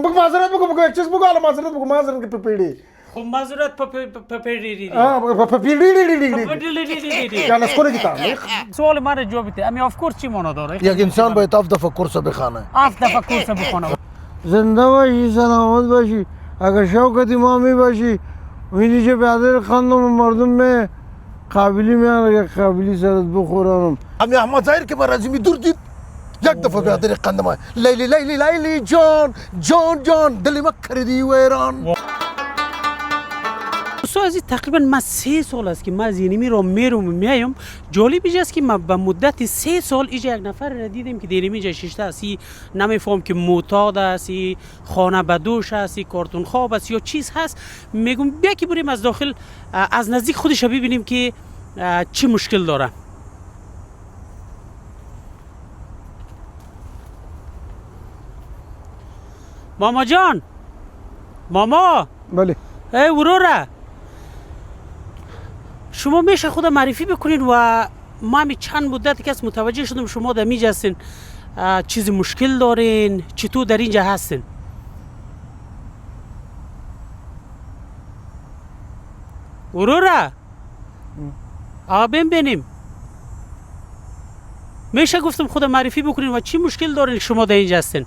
بگو معذرت بگو یک چیز بگو الان معذرت بگو معذرت که پپیدی خب معذرت پپیدی پپیدی یعنی اسکوله گیتار سوال من رو جواب بده. امی آف کورس چی معنا داره؟ یک انسان باید 7 دفعه کورس بخونه. 7 دفعه کورس بخونه. زنده باشی، سلامت باشی. اگر شوکت امامی باشی وینی چه برادر خانم مردم می قابلی میان یک قابلی سرت بخورانم. امی احمد ظاهر که بر ازمی دور دید یک دفعه برادر قندم لیلی لیلی لیلی جان جان جان دلی ما کردی ویران. از تقریبا من 3 سال است که من از اینمی را میایم. جالب است که من به مدت 3 سال اینجا یک نفر را دیدم که دیرمی اینجا ششته است. نمیفهم که معتاد است، خانه بدوش است، کارتون خواب است یا چیز هست. میگم بیا که بریم از داخل از نزدیک خودش ببینیم که چی مشکل داره. ماما جان، ماما، بله ای وروره، شما میشه خود معرفی بکنین و ما همی چند مدتی که از متوجه شدم شما در میجا هستین، چیزی مشکل دارین، چطور در اینجا هستین؟ وروره آبیم بینیم، میشه گفتم خود معرفی بکنین و چی مشکل دارین شما در اینجا هستین؟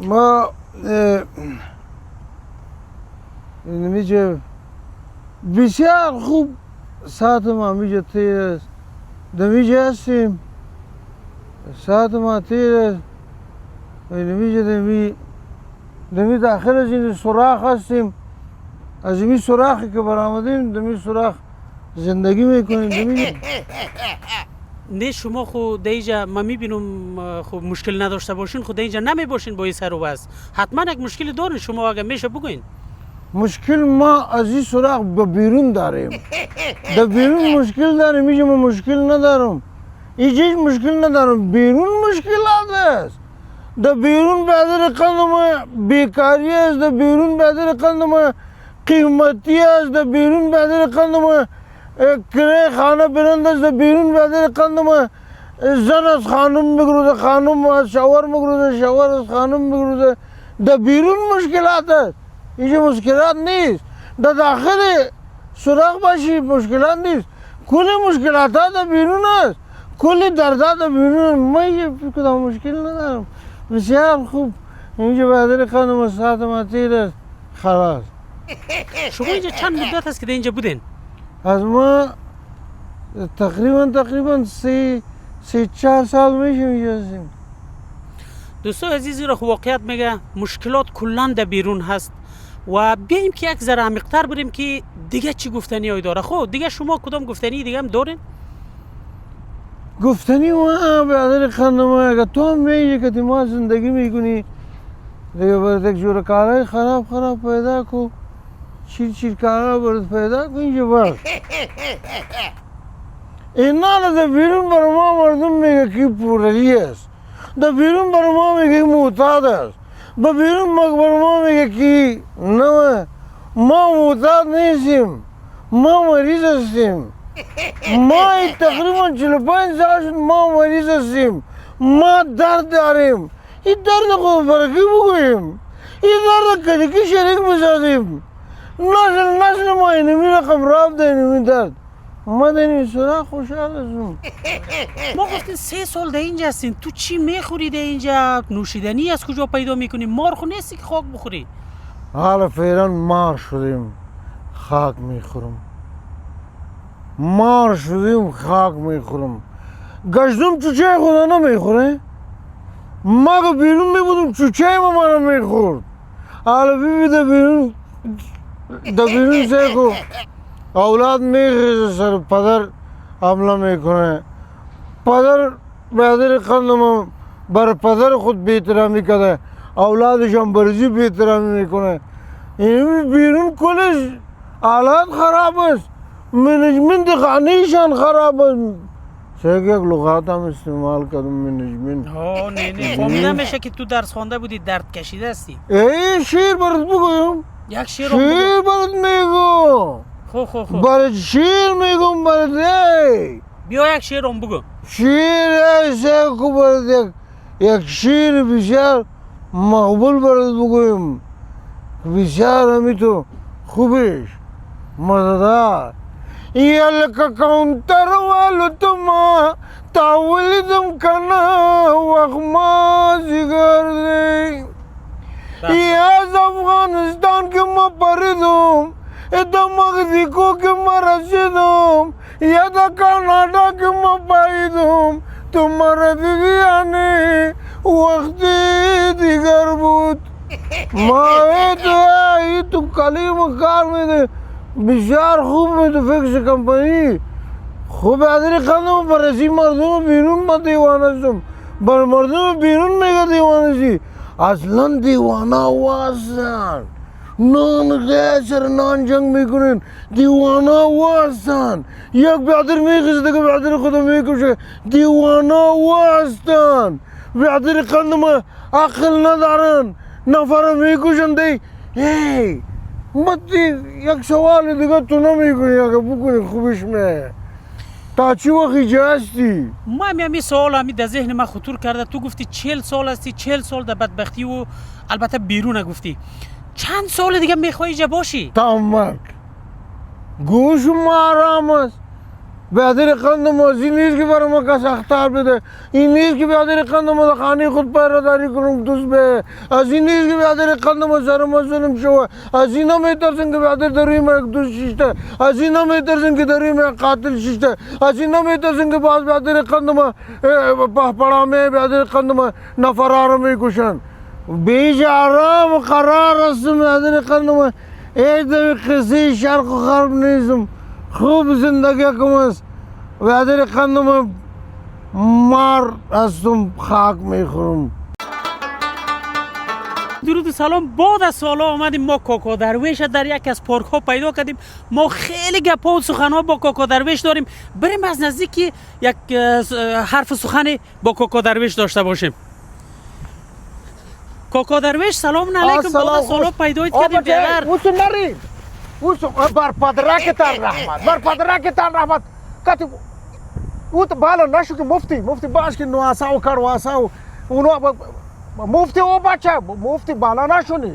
ما میشه بسیار خوب ساعت ما میشه تیر است. دمیجه هستیم ساعت ما تیر است. میشه دمی داخل از این سوراخ هستیم. از این سوراخی که برآمدیم دمی سوراخ زندگی میکنیم. نه شما خود دیجا ما میبینم خب مشکل نداشته باشین، خود اینجا نمی باشین با این سر و وضع. حتما یک مشکلی دارین شما، اگر میشه بگوین. مشکل ما از این سوراخ به بیرون داریم. در بیرون مشکل داریم، میشه ما مشکل ندارم. اینجا مشکل ندارم، بیرون مشکلات است. در بیرون بدر قندم بیکاری است، در بیرون بدر قندم قیمتی است، در بیرون بدر قندم کرای خانه برند است، در بیرون بدر قندم زن از خانم میگروده، خانم از شوهر میگروده، شوهر از خانم میگروده. در بیرون مشکلات است، اینجا مشکلات نیست. در داخل سوراخ باشی مشکلات نیست، کل مشکلات ها در بیرون است، کل دردات در بیرون. ما اینجا کدام مشکل ندارم، بسیار خوب. اینجا بدر قندم ساعت ما تیر است، خلاص. شما اینجا چند مدت است که در اینجا بودین؟ از ما تقریبا 3-4 سال میشه اینجا هستیم. دوستان عزیزی را واقعیت میگه مشکلات کلا در بیرون هست و بیایم که یک ذره عمیق‌تر بریم که دیگه چی گفتنی هایی داره. خب دیگه شما کدام گفتنی دیگه هم دارین؟ گفتنی ما برادر خانم اگر تو هم میگی که ما زندگی میکنی دیگه برات یک جور کارهای خراب پیدا کو، چیر کارها برات پیدا کو اینجا باش. اینا در بیرون بر ما مردم میگه که پولی است، در بیرون بر ما میگه معتاد است، در بیرون بر ما میگه که نه ما معتاد نیستیم، ما مریض هستیم. ما تقریبا 45 سال شد ما مریض هستیم، ما درد داریم. این درد خود برای کی بگوییم؟ این درد کدی که شریک بسازیم؟ نسل ما اینمی رقم راب داریم این درد. ما در این سوراخ خوشحال هستیم. ما گفتین 3 سال در اینجا هستین، تو چی میخوری در اینجا؟ نوشیدنی از کجا پیدا میکنی؟ مار خو نیستی که خاک بخوری؟ حالا فعلا مار شدیم خاک میخورم، مار شدیم خاک میخورم. گشتم چوچه خدا نمیخوره؟ ما که بیرون میبودم چوچه ما منو میخورد. حالا بیبی در بیرون سیخو اولاد میخیزه سر پدر حمله میکنه. پدر برادر قندم بر پدر خود بی‌احترامی کرده، اولادش هم برزی بی‌احترامی میکنه. این بیرون کلش حالات خراب است، منیجمنت خانهشان خراب است. چه یک لغات هم استعمال کردم منیجمنت. نه فهمیدم میشه که تو درس خوانده بودی درد کشیده هستی. ای شیر برات بگویم؟ یک شیر برات میگو. خب برات شیر میگم برات. بیا یک شیر هم بگو. شیر ایسه کو برات یک شیر بسیار مقبول برات بگویم بسیار همی تو خوبش مزدار یا لکه کانتر والو تو ما تاولیدم کنه وقت ما زیگر دی یا از افغانستان که ما پریدم دا مکزیکو که ما رسیدم یا دا کانادا که ما پاییدم تو مرا دیدی یعنی وقتی دیگر بود ما ای تو کلیم کار میده بسیار خوب میده فکس کمپانی خوب ادری خانم برسی مردم بیرون ما دیوانه شم بر مردم بیرون میگه دیوانه شی اصلا دیوانه واسن نان غیشر نان جنگ میکنن دیوانه واسن یک بیادر میخیزه دیگه بیادر خدا میکشه دیوانه واسن بیادر خانم عقل ندارن نفر میکشن دی هی متی یک سوال دیگه تو نمیکنی اگه بکنی خوبش میه تا چی وقت اینجا هستی؟ ما همین سوال همی در ذهن من خطور کرده تو گفتی 40 سال هستی 40 سال در بدبختی و البته بیرون گفتی چند سال دیگه میخوایی اینجا باشی؟ تمک گوش ما آرام است بیادر قندم از این نیست که برای ما کس اختار بده این نیست که بیادر قندم از خانه خود پیراداری کنم دوست به از این نیست که بیادر قندم از سر ما ظلم شوه از این نمیترسن که بیادر در روی ما یک دوست شیشته از این نمیترسن که در روی ما یک قاتل شیشته از این نمیترسن که باز بیادر قندم پهپرامه بیادر قندم نفرار میکشن بیش آرام و قرار هستم بیادر قندم ایدم قصه شرق و غرب نیستم خوب زندگی کم است بیادر قندم مار هستم خاک میخورم درود و سلام بعد از سالا آمدیم ما کاکا درویش در یک از پارک ها پیدا کردیم ما خیلی گپا و سخن ها با کاکا درویش داریم بریم از نزدیکی یک حرف سخن با کاکا درویش داشته باشیم کاکا درویش سلام علیکم بعد از سالا پیدایت کردیم بیادر اوسو نری اوسو بر پدرکتان رحمت بر پدرکتان رحمت کتی او بالا نشو که مفتی باش که نواسا و کرواسا و اونو مفتی او بچه مفتی بالا نشونی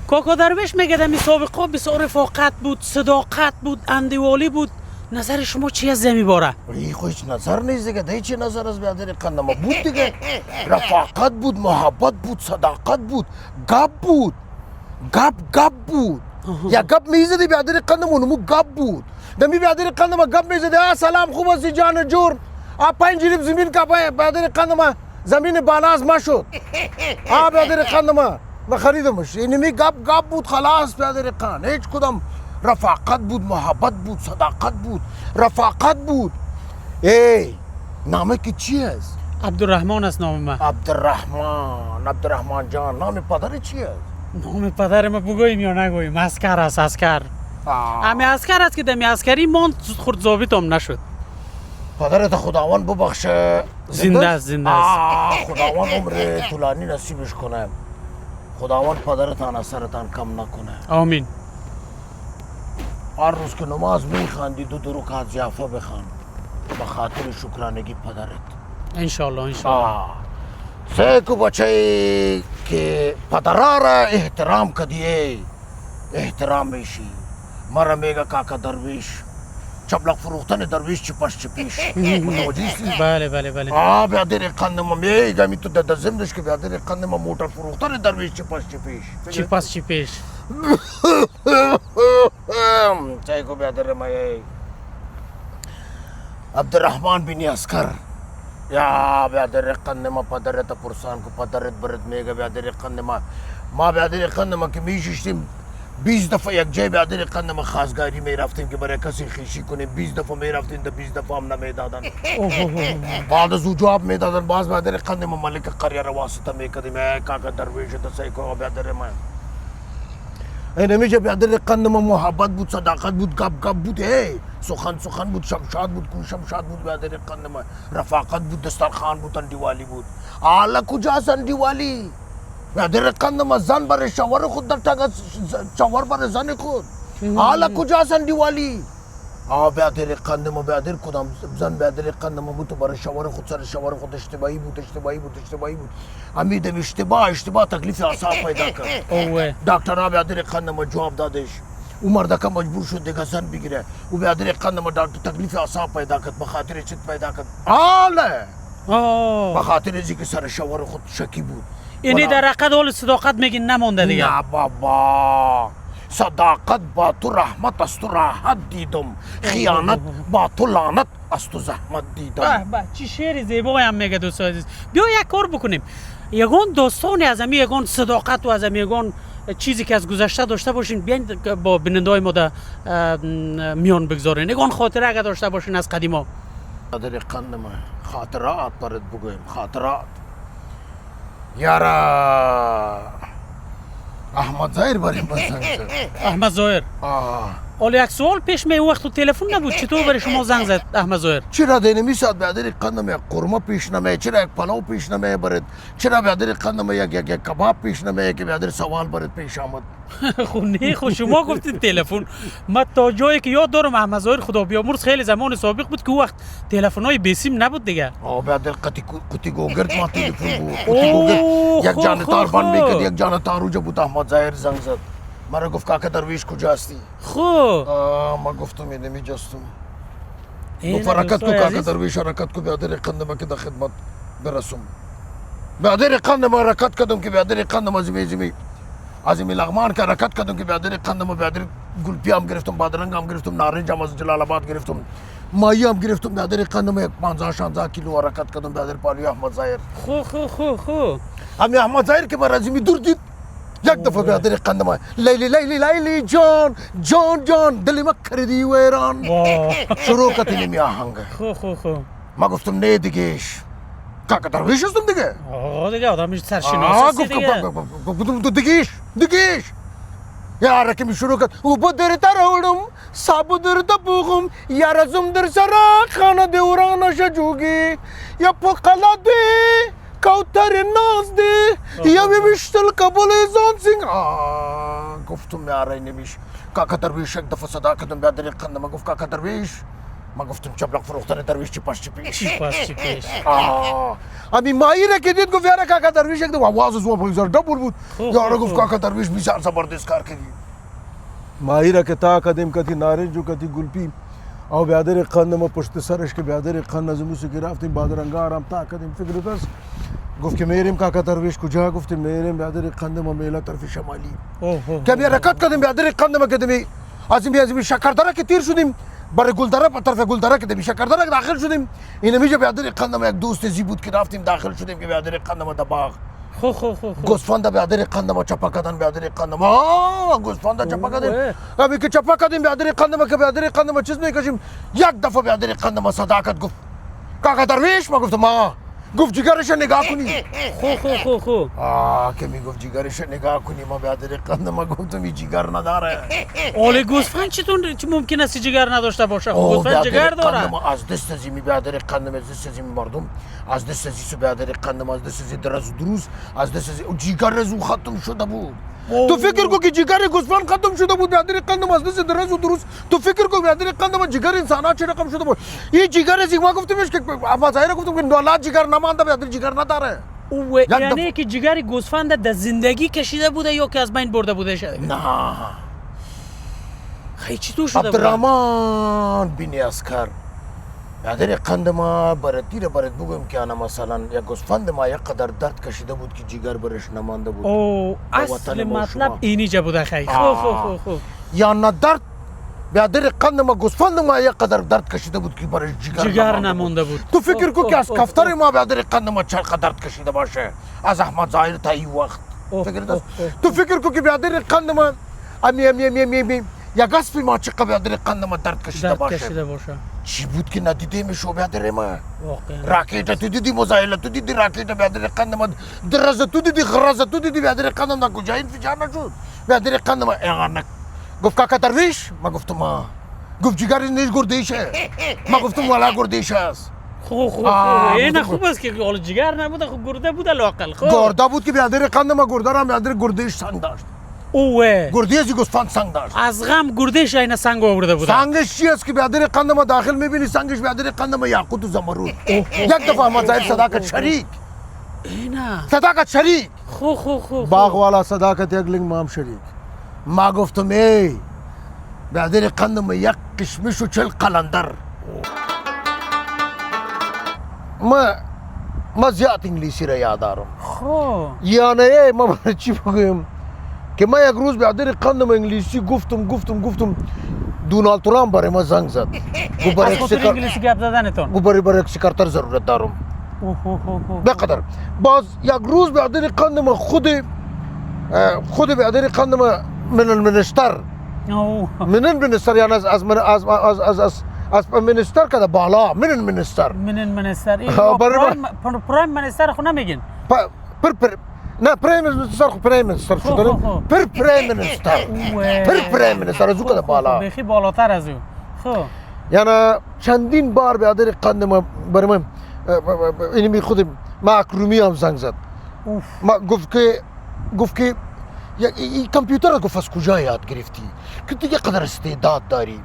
کاکا درویش میگه دمی سابقه بسیار رفاقت بود صداقت بود اندوالی بود نظر شما چی از زمی باره؟ ای خویش نظر نیست دیگه دی چی نظر از بیادر قندم بود دیگه رفاقت بود محبت بود صداقت بود گپ بود گپ بود یا گپ میزدی بیادر قندم اونمو گپ بود دمی بیادر قندم گپ میزدی سلام خوب هستی جان جور پنج جریب زمین که بیادر قندم زمین بالا از ما شد بیادر قندم من خریدمش اینمی گپ بود خلاص بیادر قند هیچ کدام رفاقت بود محبت بود صداقت بود رفاقت بود ای نامه که چی است؟ عبدالرحمن است نام من عبدالرحمن جان نام پدر چی است؟ نام پدر ما بگویم یا نگویم اسکر است اسکر همه اسکر است که دمی اسکری ماند خورد ضابط هم نشد پدرت خداوند ببخشه زنده است خداوند عمر طولانی نصیبش کنه خداوند پدرتان از سرتان کم نکنه آمین هر روز که نماز میخواندی دو رکعت ضیافه بخوان به خاطر شکرانگی پدرت انشالله سیکو بچه که پدرها را احترام کدیه احترام میشی مرا میگه کاکا درویش چبلق فروختن درویش چپش چپیش متوجه هستی؟ بله بیادر قندم میگه می تو در زمدش که بیادر قندم موتر فروختن درویش چپش چپیش سیکو بیادر مایی عبدالرحمن بینی اسکر یا بیادر قندم پدرت پرسان کو پدرت برد میگه بیادر قندم ما بیادر قندم که میششتیم 20 دفعه یک جای بیادر قندم خواستگاری میرفتیم که برای کسی خیشی کنیم 20 دفعه میرفتیم ده 20 دفعه هم نمیدادن بعد از او جواب میدادن باز بیادر قندم ملک قریه را واسطه میکردیم ای کاکا درویش تا سیکو بیادر من این همیشه بیادر قندم محبت بود صداقت بود گپ بود سخن بود شمشاد بود کو شمشاد بود بیادر قندم رفاقت بود دسترخوان بود دیوالی بود حالا کجاست دیوالی بیادر قندم زن برای شوهر خود در تاگه شوهر برای زن خود حالا کجاست دیوالی بیادر قندم بیادر کدام زن بیادر قندم بود برای شوار خود سر شوار خود اشتباهی بود امیدم اشتباه تکلیف اعصاب پیدا کرد اوه دکتر بیادر قندم جواب دادش او مرد که مجبور شد دیگه زن بگیره او بیادر قندم دکتر تکلیف اعصاب پیدا کرد بخاطر چیت پیدا کرد آله بخاطر ازی که سر شوار خود شکی بود اینی در حقیقت اول صداقت میگین نمونده دیگه نه بابا صداقت با تو رحمت است تو راحت دیدم خیانت با تو لعنت است تو زحمت دیدم به چی شعر زیبایی هم میگه دوست عزیز. بیا یک کار بکنیم یگان داستانی از امی یگان صداقت و از امی یگان چیزی که از گذشته داشته باشین بیاین با بیننده های ما در میان بگذارین یگان خاطره اگر داشته باشین از قدیما در قندم خاطرات برات بگویم خاطرات یارا احمد ظاهر برای من احمد ظاهر حالا یک سوال پیش می وقت تو تلفن نبود چطور برای شما زنگ زد احمد ظاهر چرا دینمی ساعت بیادر قندم یک قرمه پیش نمی چرا یک پلاو پیش نمی برد چرا بیادر قندم یک کباب پیش نمی که بیادر سوال برد پیش آمد خو نه خو شما گفتید تلفن من تا جایی که یاد دارم احمد ظاهر خدا بیامرز خیلی زمان سابق بود که وقت تلفن‌های بیسیم نبود دیگه بیادر قطی گوگرد ما تلفن بود قطی گوگرد یک جانتار بند میکرد یک جانتار روجه بود احمد ظاهر زنگ زد مرا گفت کاکا درویش کجاستی ما گفتم اینه می جستم گفت حرکت کو کاکا درویش حرکت کو بیادر قندم که در خدمت برسم بیادر قندم حرکت کردم که بیادر قندم عظیمی لغمان که حرکت کردم که بیادر قندم بیادر گلپی هم گرفتم بادرنگ هم گرفتم نارنج هم از جلال آباد گرفتم ماهی هم گرفتم بیادر قندم یک 15-16 کیلو حرکت کردم بیادر پالوی احمد ظاهر خو امی احمد ظاهر که من عظیمی دور دید یک دفعه بیادر قندم لیلی جان دلی ما کردی ویران شروع کتی نمی آهنگ خو ما گفتم نه دیگهش کاکا درویش هستم دیگه دیگه آدمش سرشناسی دیگه گفتم تو دیگهش یاره که می شروع کرد او با در تراودم سابو در تبوغم یاره زم در سرا خانه دورانش جوگی یا پقلا دی کوتر ناز دی یا بیشتل قبول زان سینگ گفتم یاره نمیش کاکا درویش یک دفعه صدا کردم بیادر قندم گفت کاکا درویش ما گفتم چبلق فروختن درویش چی پاش چی پیش امی مایی را که دید گفت یاره کاکا درویش یک دفعه آواز زوان بگذار دبور بود یاره گفت کاکا درویش بیشتر زبردست کار کردی مایی را که تا قدم کتی نارنج و کتی گلپی او بیادر قندم پشت سرش که بیادر قند از موسی که رفتیم بادرنگار هم تا قدم فکر دست گفت که میریم کاکا درویش کجا گفتیم میریم بیادر قندم میلا طرف شمالی که می حرکت کردیم بیادر قندم کدمی از این شکردره که تیر شدیم برای گلدره په طرف گلدره که دمی شکردره که داخل شدیم این میجه بیادر قندم یک دوست زی بود که رفتیم داخل شدیم که بیادر قندم در باغ خو گوسفند بیادر قندم چپا کردن بیادر قندم گوسفند چپا کردن امی که چپا کردیم بیادر قندم که بیادر قندم چیز میکشیم یک دفعه بیادر قندم صداقت گفت کاکا درویش ما گفتم ما گفت جگرش نگاه کنی خو که می گفت جگرش نگاه کنی ما بیادر قندم گفتم این جگر نداره اولی گوسفند چطور ممکن است جگر نداشته باشه گوسفند جگر داره از دست از می بیادر قندم از دست از مردم از دست از سو بیادر قندم از دست از درز دروز از دست از جگر از او ختم شده بود تو فکر کو که جگر گوسفند ختم شده بود بیادر قندم از دست درز و دروز تو فکر کو بیادر قندم جگر انسانات چه رقم شده بود این جگر از ما گفتمش که اما ظاهر گفتم که نولاد جگر نمانده بیادر جگر نداره یعنی که جگر گوسفند در زندگی کشیده بوده یا که از بین برده بوده شده نه خیلی چطور شده بود عبدالرحمن بن اسکر بیادر قند ما برات بگم که انا مثلا یک گوسفند ما یک قدر درد کشیده بود که جگر برش نمانده بود اصل مطلب اینیجا بوده خیلی خو یا نه درد بیادر قند ما گوسفند ما یک قدر درد کشیده بود که برش جگر نمانده بود تو فکر کو که از کفتر ما بیادر قند ما چقدر درد کشیده باشه از احمد ظاهر تا این وقت تو فکر کو که بیادر قند ما امی یک اسبی ما چقدر بیادر قند ما درد کشیده باشه چی بود که ندیده میشو بیادر ما راکیت تو دیدی مزایله تو دیدی راکیت بیادر قند ما درزه تو دیدی غرزه تو دیدی بیادر قند ما کجا انفجار نشد بیادر قند ما ایغانک گفت کاکا درویش ما گفتم ما گفت جگر نیست گردیشه ما گفتم والا گردیش است این خوب است که حالا جگر نبوده خب گرده بوده لاقل گرده بود که بیادر قند ما گرده را بیادر گردیش سن داشت اوه گردی از گوسفند سنگ داشت. از غم گردش اینا سنگ آورده بودن. سنگش چی است که بیادر قند ما داخل میبینی؟ سنگش بیادر قند ما یاقوت و زمرود. یک دفعه احمد ظاهر صداقت شریک. اینا صداقت شریک. خو باغ والا صداقت یک لنگ مام شریک. ما گفتم ای بیادر قند ما یک کشمش و 40 قلندر. ما زیاد انگلیسی را یاد دارم. خو یعنی ما برای چی بگویم که ما یک روز بیادر قندم انگلیسی گفتم دونالد ترامپ برای ما زنگ زد. گو از خاطر انگلیسی گپ زدنتون. برای یک سکرتر ضرورت دارم. اوه بقدر باز یک روز بیادر قندم خود بیادر قندم من المنستر من المنستر یعنی از منستر که بالا من المنستر پرایم منستر خو نمیگین. نه پرایم منستر خو پرایم منستر شو داریم پرایم منستر از او که بالا بخی بالاتر از او. خو یعنی چندین بار بیادر قندم برای من اینمی خود مکرومی هم زنگ زد. ما گفت که این کامپیوتر رو گفت از کجا یاد گرفتی که دیگه قدر استعداد داری.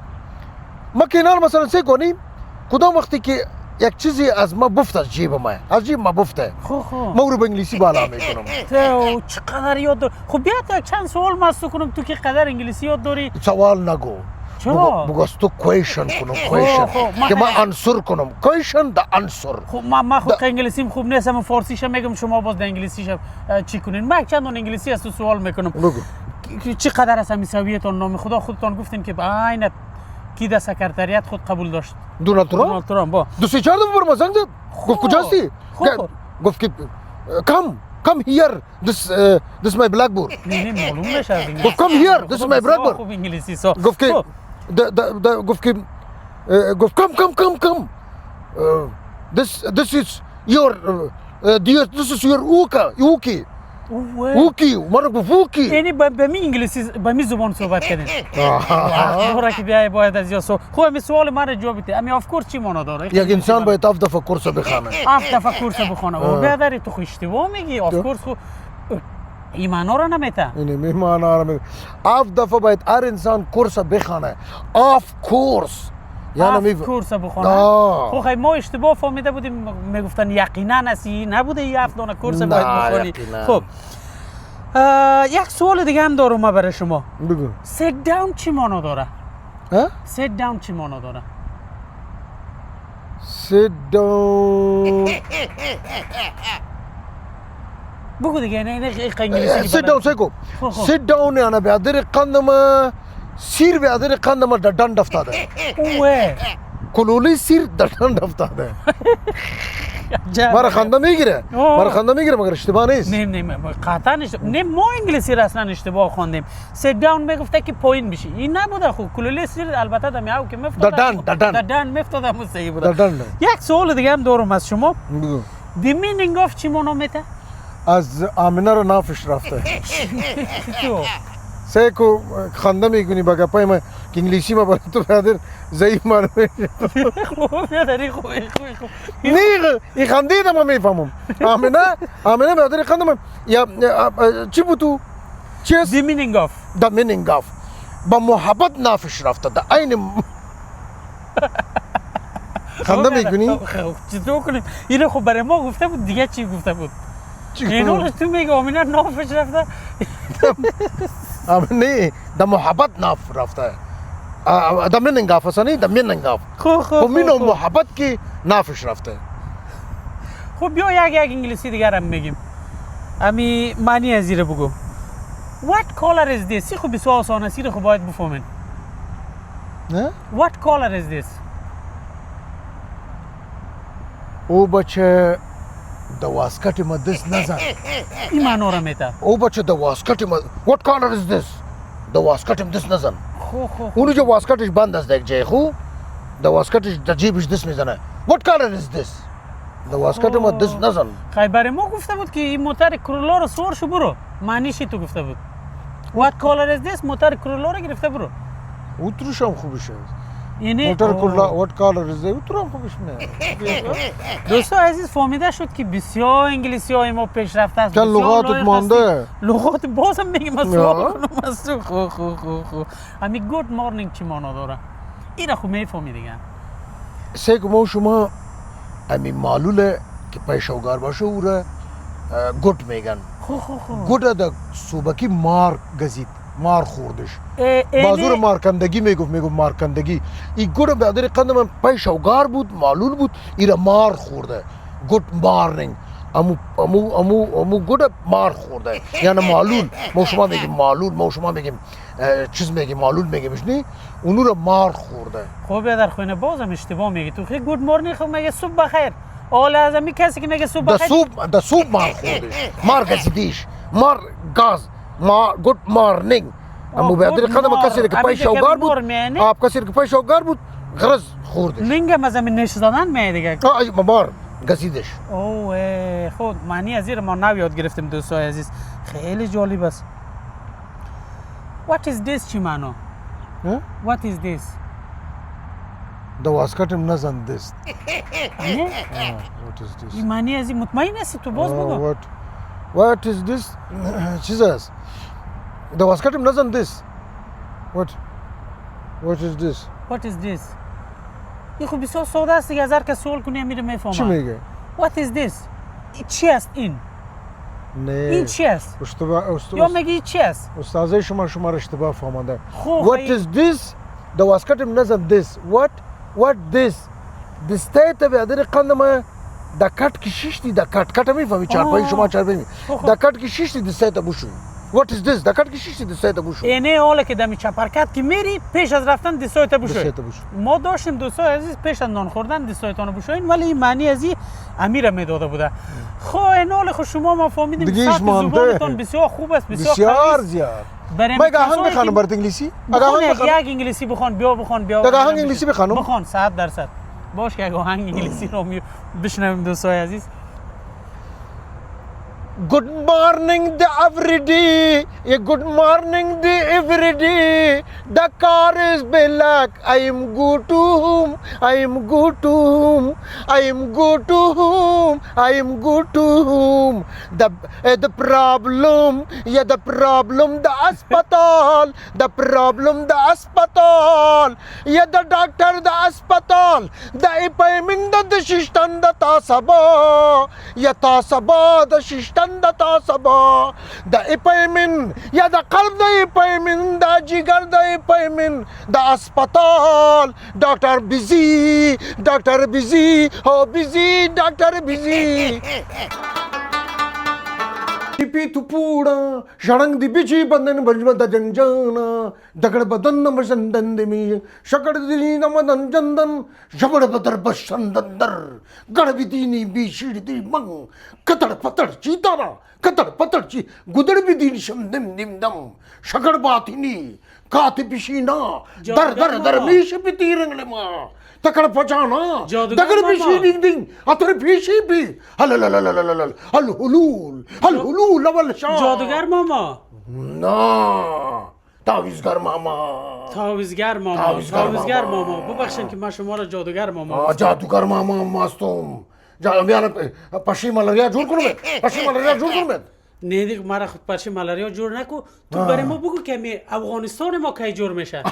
ما کنار مثلا سه کنیم کدام وقتی که یک چیزی از ما بفت از جیب ما بفته ما رو به انگلیسی بالا میکنم. تو چقدر یاد داری؟ خب بیا تا چند سوال مستو کنم تو که قدر انگلیسی یاد داری. سوال نگو چرا؟ بگو از تو کویشن کنم که ما انصر کنم کویشن دا انصر. خب من خود که انگلیسیم خوب نیست من فارسیشم میگم شما باز در انگلیسیشم چی کنین. من چند انگلیسی از تو سوال میکنم. بگو چقدر از میساویتون نام خدا خودتون گفتین که عین کی در سکرتریات خود قبول داشت؟ دونالد ترامپ با دو سه چهار دفعه برام زنگ زد. گفت کجاستی؟ گفت که come here this my blackboard. نه معلوم نشه از گفت come here this is my blackboard. خوب انگلیسی سو گفت که گفت come this is your اوکی من گفت اوکی یعنی به می انگلیسی به می زبان صحبت کردین. دوره که بیای باید از یا خب می سوال من جواب بده. امی اف کورس چی معنی داره؟ یک انسان باید 7 دفعه کورس بخونه. 7 دفعه کورس بخونه. و بیادری تو اشتباه میگی اف کورس خو این معنا رو نمیته. این معنا رو 7 دفعه باید هر انسان کورس بخونه. اف کورس یعنی کورس بخونه. خب خیلی ما اشتباه فهمیده بودیم میگفتن یقینا اسی نبوده 7 دانه کورس باید بخونی. خب یک سوال دیگه هم دارم برای شما. بگو. sit down چی معنا داره؟ sit down چی معنا داره؟ sit down بگو دیگه نه انگلیسی sit down سیکو sit down یعنی بیادر قندم سیر بیادر قندم در دند افتاده. اوه کلولی سیر در دند افتاده. مرا خنده میگیره مگر اشتباه نیست. نه قطعا نه ما انگلیسی را اصلا اشتباه خواندیم. sit down میگفته که پایین بشی این نبوده. خب کلولی سیر البته در میاو که میافتاده در دند میافتاده مو صحیح بوده. یک سوال دیگه هم دارم از شما. بگو. the meaning of چی معنا میته؟ از آمنه رو نافش رفته. سیکو خنده میکنی با گپای من که انگلیسی ما برای تو برادر ضعیف معلوم میشه. خوب بیادری خوب نه این خندید ما میفهمم. آمنه برادر خندم یا چی بود تو؟ چی است؟ the meaning of با محبت نافش رفته ده این خنده میکنی؟ چطور کنیم؟ اینو خب برای ما گفته بود دیگه چی گفته بود؟ اینو تو میگه آمینه نافش رفته؟ نه ده محبت ناف رفته. ده meaning of اصلا ده meaning of خب مینو محبت که نافش رفته. خب بیا یک انگلیسی دیگر هم میگیم. امی معنی از زیره بگو. What color is this؟ سی خب بسیار آسانه سی رو خب باید بفهمین. نه؟ What color is this؟ او بچه د واسکټ ما دس نزن. این معنا رو میته. او بچه د واسکټ ما what color is this؟ د واسکټ دس نزن. اونو جو واسکټش بند است یک جای خو د واسکټش د جیبش دس میزنه. what color is this؟ د واسکټ ما دس نزن. خیبر ما گفته بود که این موتور کرولا رو سوار شو برو. معنیش تو گفته بود. what color is this؟ موتور کرولا رو گرفته برو. او تروش هم خوبشه. یعنی موتر کلا وات کالر از اترام خوبش نه دوستان عزیز فهمیده شد که بسیار انگلیسی های ما پیشرفته است. چند بسیار لغاتت لایق مانده؟ هستی. لغات بازم میگم از نه. سوال کنم از تو خو امی گود مورنینگ چی معنا داره؟ این را خوب میفهمی دیگه. سیک ما شما امی معلوله که پیشوگار باشه او را گوت میگن. گوت دا صوبکی مار گزید، مار خوردش. بازور مارکندگی میگفت مارکندگی. این گوت به ادر قندم پیشوگار بود، معلول بود، ایرا مار خورده. گوت مارنینگ. امو گوت مار خورده. یعنی معلول. ما شما میگیم معلول، ما شما میگیم چیز میگیم معلول میگیمش نی. اونو را مار خورده. خب در خونه بازم اشتباه میگی. تو خیلی گود مورنینگ خب میگه صبح بخیر. اول از امی کسی که میگه صبح بخیر. دا صبح مار خوردش. مار گزیدیش. مار گاز. گود مارنینگ. اما به ادر قندم کسی که پیشوگار بود. آپ کسی که پیشوگار بود غرض خوردش. نینگم از امی نش زدن میگه دیگه. مار گزیدش. اوه خود معنی از این ما نو یاد گرفتیم دوستای عزیز. خیلی جالب است. What is this چی معنی؟ What is this؟ دا واسکتم نزن دست نه؟ what is this این معنی از این مطمئن هستی تو باز بگو. what is this چیز است دا واسکتم نزن دست what is this What is this؟ این خوب بسیار ساده است دیگه از هر کس سوال کنی میره میفهمه. چی میگه؟ What is this؟ چی است این؟ نه این چی است؟ یا میگی چی است؟ استاذه شما را اشتباه فهمانده خوب what is this دا واسکتم نزن دست what this دسته به ادر قندم دا کٹ کی شیشتی دا کٹ میفهمی چارپایی شما چارپایی دا کٹ کی شیشتی دسته تا بوشو what is this دا کٹ کی شیشتی دسته تا بوشو اینه حالا که دمی چپرکت که میری پیش از رفتن دستای تا بوشو. ما داشتیم دوستای عزیز پیش از نان خوردن دستایتان بوشوین ولی این معنی از این امیر میداده بوده. خب این حال خود شما ما فهمیدیم سطح زبانتان بسیار خوب است بسیار زیاد. مگه آهنگ بخوانم برات انگلیسی؟ یک انگلیسی بخوان بیا یک آهنگ انگلیسی بخوانم؟ بخوان 100% باش که یک آهنگ انگلیسی رو بشنویم دوستای عزیز. Good morning the every day. Yeah, good morning the every day. The car is black. I am good to whom? I am good to whom? I am good to whom? I am good to whom? The problem. Yeah, the problem. The hospital. The problem. The hospital. Yeah, the doctor. The hospital. The appointment. The system. The tasaba. Yeah, tasaba. The system. The tasaba, the appointment, yeah, the qalb, the appointment, the jigar, the appointment, the hospital, doctor busy, oh busy, doctor busy. टिपी तुपूडा षडंग दिपीची बंधन भजवत जंजना दगड बदन मसंदन दिमी शकड दिनी नमदन चंदन शबड बदर बसंदर गडबिदीनी बीशीड दी मंग कतड पतड चीतारा कतड पतड ची गुदड बिदीनी शमदम निमदम शकड बातिनी काति पिशीना दर दर दर मीश पिती रंगले मा तकड़ पचाना दगड़ पिशी डिंग डिंग अतर पिशी भी हल हुलूल अवल शाह جادوگر ماما ना تعویزگر ماما ببخشید که ما شما را جادوگر ماما جادوگر ماما ماستم بیان پشی ملاریا جور کنم نه دیگه مرا خود پرچه ملاریا جور نکو تو برای ما بگو که می افغانستان ما کی جور میشه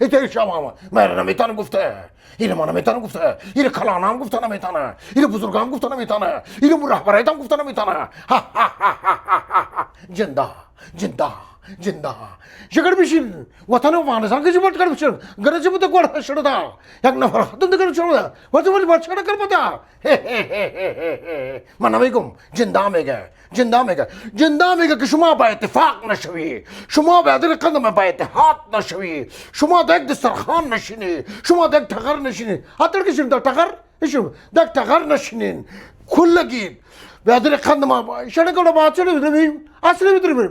ایتای شما من نمیتونم گفته اینه ما نمیتونم گفته اینه کلانم گفته نمیتونه اینه بزرگام گفته نمیتونه اینه مرحبرایتم گفته نمیتونه जिंदा शकड बिशील वताना वाणसा कशी पटकन बिशील गरजे मध्ये गोड शडदा एक नफर हातून कर शडदा वच बचकड कर पता مناميكم جنداميك شما با اتفاق نشوي شما به در قدم با اتحاد نشوي شما دک دسترخوان نشینی شما دک تغر نشینی اتر کشیم دک تغر ایشو دک تغر نشینین کلگی به در قدم شړګړه باچړې دې اصلي دې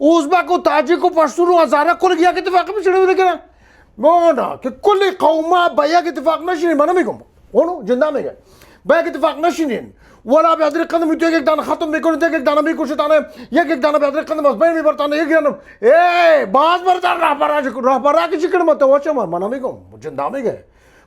اوزبک و تاجک و پشتون و هزاره کل یک اتفاق میشه نمیگه نه که کل قوما با یک اتفاق نشینی من نمیگم اونو جنده میگه با یک اتفاق نشینین ولا بیادر قدم تو یک دانه ختم میکنه یک دانه میکشه تانه یک دانه بیادر قدم از بین میبرتانه یک دانه باز بردار رهبر که چیکار متوجه من میگم جندا میگه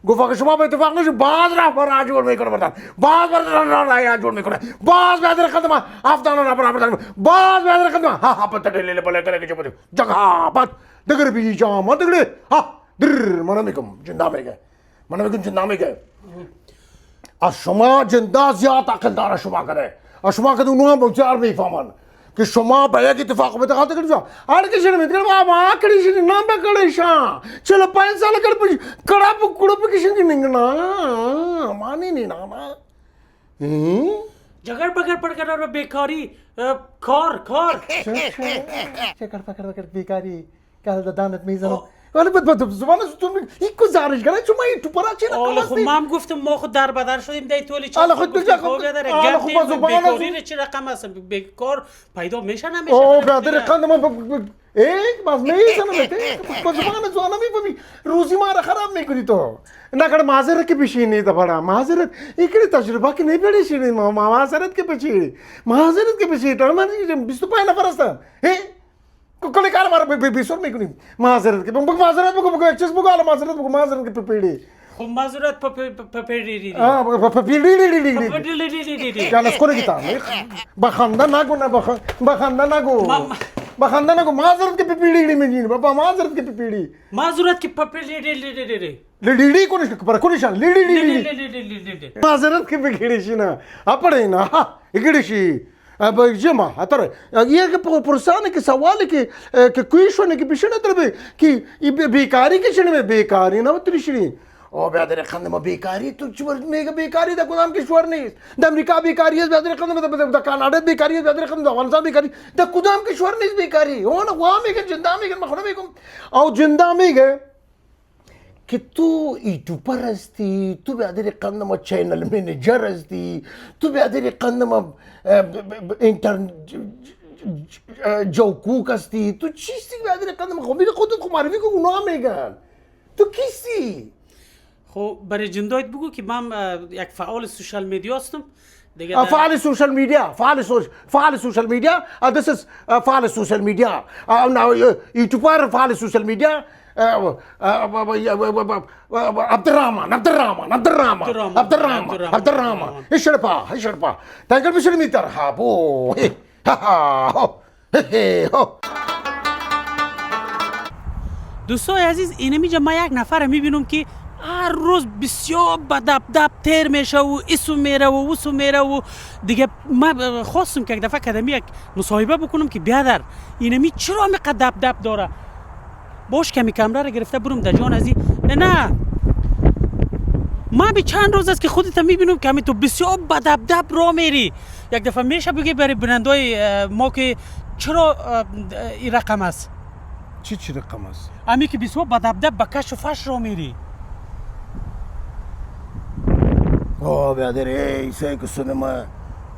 گفت که شما به اتفاق نشین باز رهبر جور میکنه بردن باز بردار جور میکنه باز بیادر قدم افتانه رهبر باز بیادر قدم ها پتر لیله بالا کرے که جگه بات دگر بی جام دگر ها در من میگم جندا میگه از شما جندا زیاد عقل داره شما کنه از شما که اونها بگذار میفهمن که شما به یک اتفاق متقاطع کنید هر کسی میگه ما کلیش نام بکلیشا چلو 5 سال کل کڑا کشن کی نگنا مانی نی نا جگر بگر پڑ بیکاری کار چکر پکر بیکاری که دانت میزنم ولی بعد زبان تو یک گزارش کنه چون ما تو پرا چی آله خب ما هم گفتم ما خود در بدر شدیم دی تولی چه آله خود بجا خب بیکاری چه رقم هست بیکار پیدا میشه نمیشه اوه برادر قند ما باز میزنم با زبان زوانا میفهمی روزی ما را خراب میکنی تو نکرد معذرت که بشینی دفعه معذرت اینکه تجربه که نمی‌بریشی ما معذرت که بشی تو من 25 نفر هستم کلی کار مارا بیسور میکنیم معذرت که معذرت بگو یک چیز بگو حالا معذرت که پپیڑی خب معذرت پپیڑی پپیڑی کلاس کنه گیتا بخنده نگو معذرت که پپیڑی میگین بابا معذرت که پپیڑی لیڈی کنشان لیڈی معذرت که بگیریشی نا اپڑی نا اگیریشی جمع هتره یک پرسانه که سوالی که کویشونه که بیشونه دربه که بیکاری که شنه بیکاری نه تریشی او بیادر قدم بیکاری تو چور میگه بیکاری دا کدام کشور نیست د امریکا بیکاری است بیادر قدم د کانادا بیکاری است بیادر قدم د افغانستان بیکاری دا کدام کشور نیست بیکاری اون وا میگه جندا میگه مخونه میگم او جندا میگه که تو یوتیوبر هستی تو بیادر قدم چینل منیجر هستی تو بیادر قدم جوکوک هستی تو چیستی بیادر قدم خودت معرفی کن اونا میگن تو کیستی خب برای جندایت بگو که من یک فعال سوشال میدیا هستم دیگه فعال سوشال میدیا this is فعال سوشال میدیا یوتیوبر فعال سوشال میدیا عبدالرحمن اشرپا تاگر بشر میتر ها بو دوستای عزیز اینمیجا ما یک نفر میبینم که هر روز بسیار بدب تر میشه و اسو میره و وسو میره و دیگه ما خواستم که یک دفعه کدمی یک مصاحبه بکنم که بیادر اینمی چرا همینقدر دب داره باش کمی کامرا رو گرفته برم در جان ازی نه ما به چند روز است که خودت میبینم که همین تو بسیار بدب را میری یک دفعه میشه بگی برای برندای ما که چرا این رقم است چی رقم است امی که بسیار بدب با کش و فش را میری او بیادر ایسه که سنما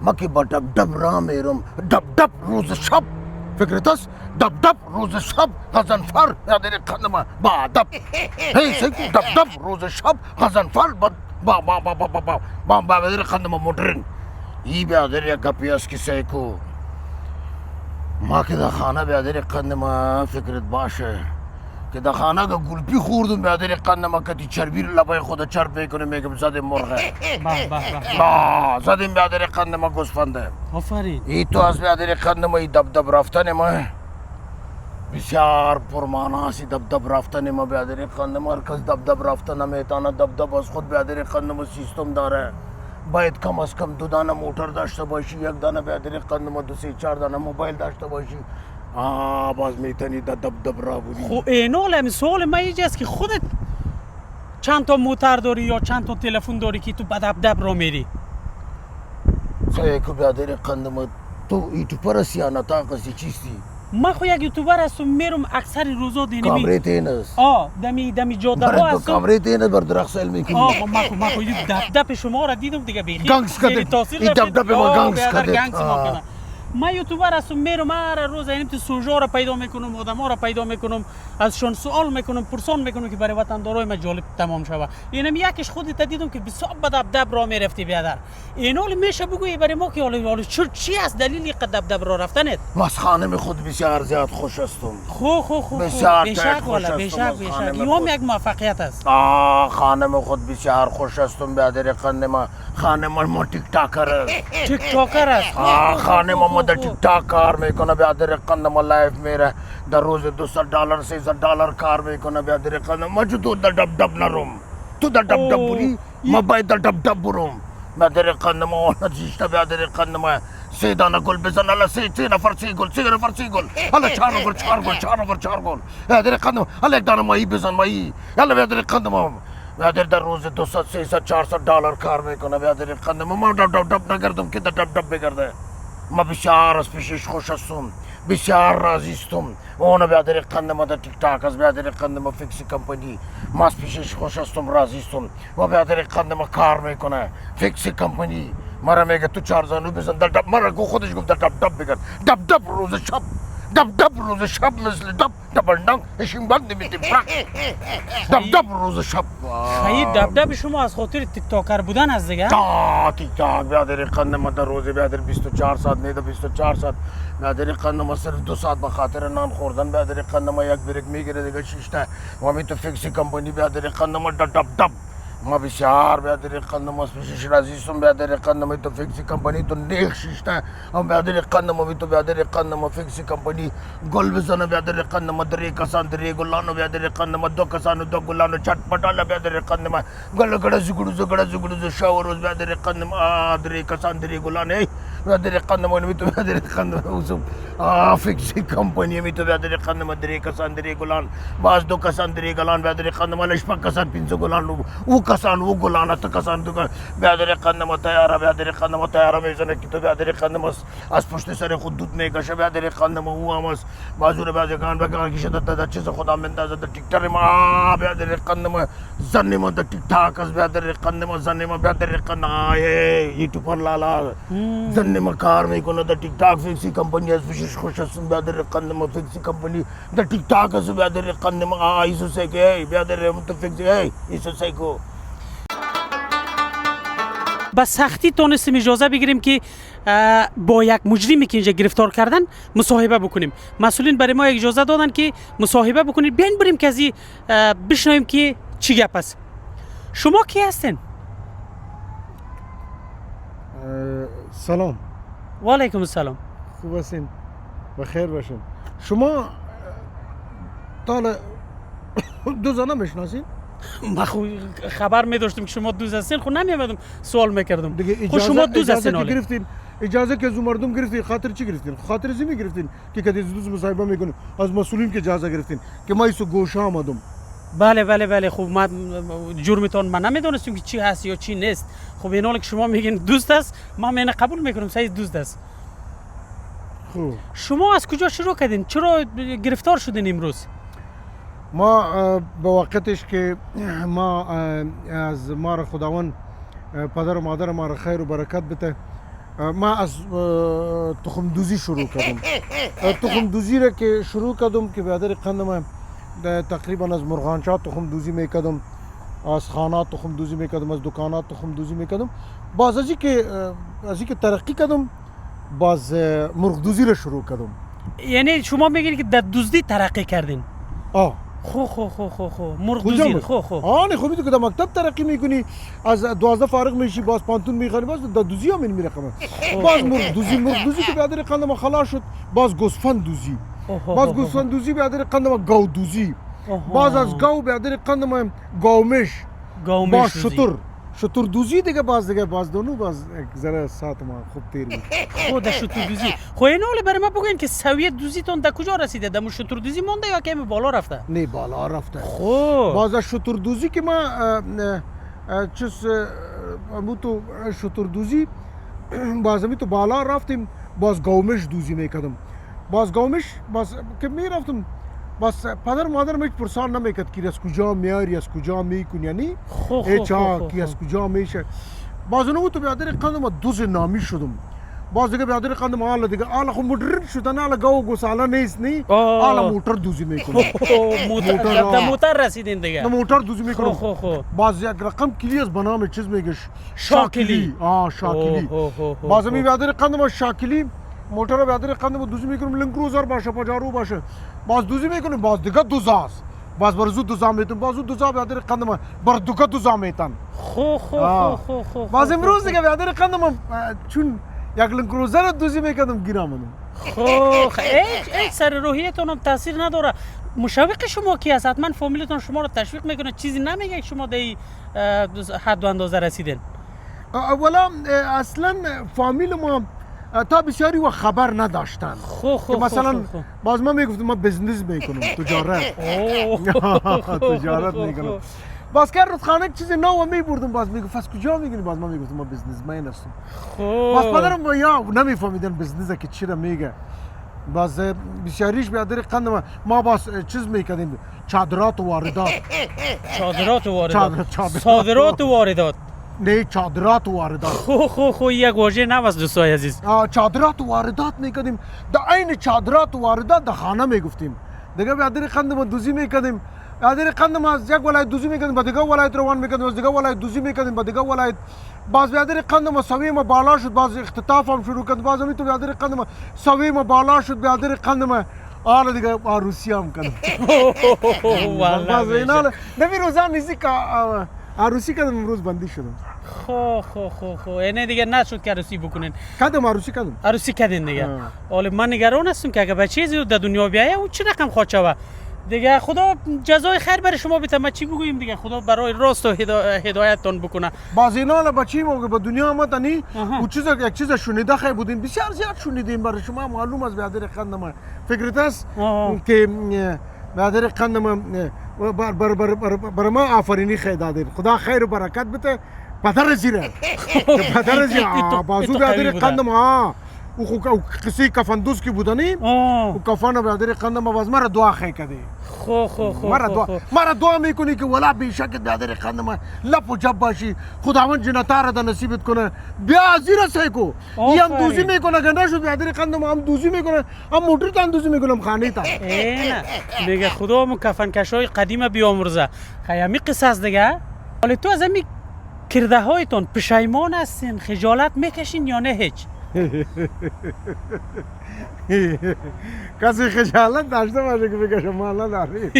ما که با دب را میرم دب روز شب فکرت است دب روز شب غزنفر بیادر قدم با دب ایسه که دب روز شب غزنفر با بیادر قدم مدرن ای بیادر یک گپی است که سیکو ما که در خانه بیادر قدم فکرت باشه که در خانه که گلپی خوردم بیادر قدم کتی چربی لبای خود چرب میکنه میگم زدیم مرغه زدیم بیادر قدم گوسفنده آفرین ای تو از بیادر قدم ای دب رفتن ما بسیار پرماناسی دب رفتن ما بیادر قدم هر کس دب رفتن نمیتانه دب از خود بیادر قدم سیستم داره باید کم از کم 2 دانه موتر داشته باشی 1 دانه بیادر قدم 2 3 4 دانه موبایل داشته باشی باز میتونی دب را بودی خب اینال همین سوال ما اینجاست که خودت چند تا موتر داری یا چند تا تلفن داری که تو بدب را میری سیکو بیادر قدم تو یوتیوبر هستی یا نتاق هستی چیستی ما خو یک یوتیوبر هستم میرم اکثر روزا دینمی کامره تین است دمی جاده ها هستم کامره تین است بر درخت سیل میکنی ما خو دب شما را دیدم دیگه بیخی گنگس کده ای دب ما گنگس کده من یوتیوبر هستم، میرم هر روز این تو سوژه را پیدا میکنم، آدما را پیدا میکنم، ازشون سوال میکنم، پرسان میکنم که برای وطندارای ما جالب تمام شود. اینم یکیش خودت دیدم که بسیار به دبدب را میرفتی بیادر. این حال میشه بگویی برای ما که حالا چی است دلیلی که دبدب را رفتنت؟ از خانم خود بسیار زیاد خوش هستم. خو بسیار بیشک خوش والا هستم بیشک از خانم این هم یک موفقیت است. خانم خود بسیار خوش هستم بیادر خانم. خانم ما تیک تاکر است. تیک تاکر است. خانم ما در تیک تاک کار میکنه بیادر خانم. لایف میره در روز $200 $300 کار میکنه بیادر خانم. ما جو تو در دب نروم، تو در دب بری، ما باید در دب برم بیادر خانم. آن زیشته بیادر خانم. 3 دانه گل بزن، الا 3 نفر 3 گل، 3 نفر 3 گل، الا 4 نفر 4 گل، 4 نفر 4 گل بیادر خانم. الا 1 دانه ماهی بزن، ماهی الا بیادر خانم. بیادر در روز $200 $300 $400 کار میکنه بیادر خانم. ما دب نگردم که در دب بگرده. ما بسیار از پیشش خوش هستم، بسیار راضی هستم. اون بیادر خانم در تیک تاک از بیادر خانم فیکس کمپانی. ما از پیشش خوش هستم، راضی هستم. و بیادر خانم کار میکنه فیکس کمپانی. مرا میگه تو 4 زانو بزن در دب. مرا گو خودش گفت در دب بگرد. دب روز شب، دب روز شب مثل دبلنگ اشیم بند میدیم. دب روز شب. خیلی دبدب شما از خاطر تیک تاکر بودن از دیگه؟ تیک تاک بیادر خانم در روز بیادر 24 ساعت نیده 24 ساعت بیادر خانم صرف 2 ساعت به خاطر نان خوردن بیادر خانم یک بریک میگیره دیگه 6 تا. و می تو فیکسی کمپانی بیادر خانم دب. ما بسیار بیادر خانم از پیشش راضی هستم بیادر خانم. تو فیکسی کمپانی تو نیک 6 تا. هم بیادر خانم می تو بیادر خانم فیکسی کمپانی گل بزنه بیادر خانم. 3 کسان 3 گلانو بیادر خانم. 2 کسان 2 گلانو چटपटाला بیادر خانم. گلگڑ زگڑ شاور روز بیادر خانم. 3 کسان 3 گلانه بیادر خانم می تو بیادر خانم. فیکسی کمپانی می تو بیادر خانم. 3 کسان 3 گلان، باز 2 کسان 3 گلان بیادر خانم. لشپا کسان 5 گلان او کسان او گلان تا کسان دو بیادر خانم تیار بیادر خانم تیار میزنه که تو بیادر خانم از پشت سر خود دود میکشه بیادر خانم. او هم از بازور بازگان بگان کشه در چیز خدا مندازه در تیکتر ما بیادر خانم. زنی ما در تیک تاک از بیادر خانم. زنی ما بیادر خانم یوتیوبر لالا زنی ما کار میکنه در تیک تاک فیکسی کمپانی از پیشش خوش هستم بیادر خانم. فیکسی کمپانی در تیک تاک از بیادر خانم. ایسو سیکه بیادر تو فیکسی ایسو سیکو. با سختی تونستیم اجازه بگیریم که با یک مجرمی که اینجا گرفتار کردن مصاحبه بکنیم. مسئولین برای ما اجازه دادن که مصاحبه بکنیم. بیاین بریم که از بشنویم که چی گپ است. شما کی هستین؟ سلام. و علیکم السلام. خوب هستین؟ بخیر باشین. شما تا 2 زنه میشناسین؟ ما خبر می داشتم که شما دوست هستین، خب نمیامدم سوال میکردم. دیگه شما دوست هستین اجازه گرفتین؟ اجازه که از مردم گرفتین، خاطر چی گرفتین؟ خاطر زمین گرفتین که کدی دوست مصاحبه میکنیم. از مسئولین که اجازه گرفتین که ما ایسو گوشه آمدم. بله خب ما جرمتون من نمیدونستم که چی هست یا چی نیست. خب این حالی که شما میگین دوست است، ما من قبول میکنم صحیح دوست است. خوب. شما از کجا شروع کردین؟ چرا گرفتار شدین امروز؟ ما به وقتش که ما از ما را خداوند پدر و مادر ما را خیر و برکت بده، ما از تخم دوزی شروع کردم. تخم دوزی را که شروع کردم که بیادر قندم تقریبا از مرغانچات تخم دوزی میکردم، از خانات تخم دوزی میکردم، از دکانات تخم دوزی میکردم. باز از اینکه ترقی کردم باز مرغ دوزی را شروع کردم. یعنی شما میگین که در دزدی ترقی کردین؟ خو مرغ دوزی. آره خوبی تو که در مکتب ترقی میکنی، از 12 فارغ میشی باز پانتون میخوانی، باز در دوزی هم میره خمه. باز مرغ دوزی که بیادر قندم خلاص شد، باز گوسفند دوزی. باز گوسفند دوزی بیادر قندم گاو دوزی. باز از گاو بیادر قندم گاومش. باز شتر دوزی دیگه باز دونو باز ذره ساعت ما خوب تیر بود. خود شتر دوزی. خب این حالا برای ما بگوین که سویه دوزیتون در کجا رسیده؟ در شتر دوزی مونده یا کمی بالا رفته؟ نه بالا رفته. خب باز از شتر دوزی که ما تو شتر دوزی باز می تو بالا رفتیم، باز گاومش دوزی میکردم. باز که میرفتم باز پدر مادر میش پرسان نمیکرد که از کجا میاری، از کجا میکنی، یعنی کی از کجا میشه. باز اونو تو بیادر قندم دوز نامی شدم. باز دیگه برادر قندم حالا دیگه حالا خب مدرن شدن حالا گاو و گوساله نیست نی آه. حالا موتور دوزی میکنم موتر موتر رسیدین دیگه. نه موتور دوزی میکنم خو. باز یک رقم کلی است به نام چیز میگه شاکلی. شاکلی باز می برادر قندم شاکلی موتور برادر قندم دوزی میکنم لنگروزر باشه پاجارو باشه باز دوزی میکنم باز دیگه دوزاست باز برزو دوزا میتون بازو دوزا برادر قندم بر دوگه دوزا میتن خو. باز امروز دیگه برادر قندم چون یک لنگروزر دوزی میکردم گیرامونم خب هیچ سر روحیتون هم تاثیر نداره. مشوق شما کی است؟ حتما فامیلتون شما رو تشویق میکنه، چیزی نمیگه که شما دی حد و اندازه رسیدین؟ اولا اصلا فامیل ما تا بسیاری و خبر نداشتن که مثلا باز من میگفتم ما بزنس میکنم تجارت میکنم باز که رودخانه چیزی نو میبردم باز میگفت از کجا میگنی باز من میگفتم ما بزنسمن هستم باز پدرم یا نمیفهمیدن بزنس که چی را میگه باز بسیاریش برادر قندم ما باز چیز میکردیم چادرات و واردات صادرات و واردات نه چادرات و واردات خو یک واژه نو است دوستای عزیز. چادرات و واردات میکردیم در عین چادرات و واردات در خانه میگفتیم دیگه برادر قندم دوزی میکردیم برادر قندم از یک ولایت دوزی میکردیم با دیگه ولایت روان میکردیم از دیگه ولایت دوزی میکردیم با دیگه ولایت باز برادر قندم سوی ما بالا شد باز اختطاف هم شروع کرد باز تو برادر قندم سوی ما بالا شد برادر قندم حالا دیگه عروسی هم کردم باز اینا نمی روزان نیستی که عروسی کردم امروز بندی شدم خو اینه دیگه نشد که عروسی بکنین. عروسی کردین دیگه. حالا من نگران هستم که اگه بچه‌ای در دنیا بیایه او چه رقم خواهد شود دیگه. خدا جزای خیر برای شما بده. ما چی بگوییم دیگه؟ خدا برای راست و هدایتتون بکنه. باز اینا بچه‌ای ما به دنیا آمدنی او چیز یک چیز شنیده خیر بودین بسیار زیاد شنیدیم برای شما معلوم است برادر قندم فکرت است که برادر قندم بر ما آفرینی خیر دادین خدا خیر و برکت بده پدر زیره پدر زیره بازو برادر قندم او خو کسی کفندوز کی بودنی او کفن برادر قندم باز مرا دعا خیر کردی مرا دعا میکنی که ولا بیشک برادر قندم لپ و جب باشی خداوند جنتا را نصیبت کنه بیا زیره سیکو هم دوزی میکنه که نشد برادر قندم هم دوزی میکنه هم موتور تان دوزی میکنم خانه تا نه میگه خدا مو کفن کشای قدیم بیامرزه خیامی قصص دیگه. حالا تو از همین کرده هایتون پشیمان هستین خجالت میکشین یا نه هیچ؟ کسی خجالت داشته باشه که بگه شما نداری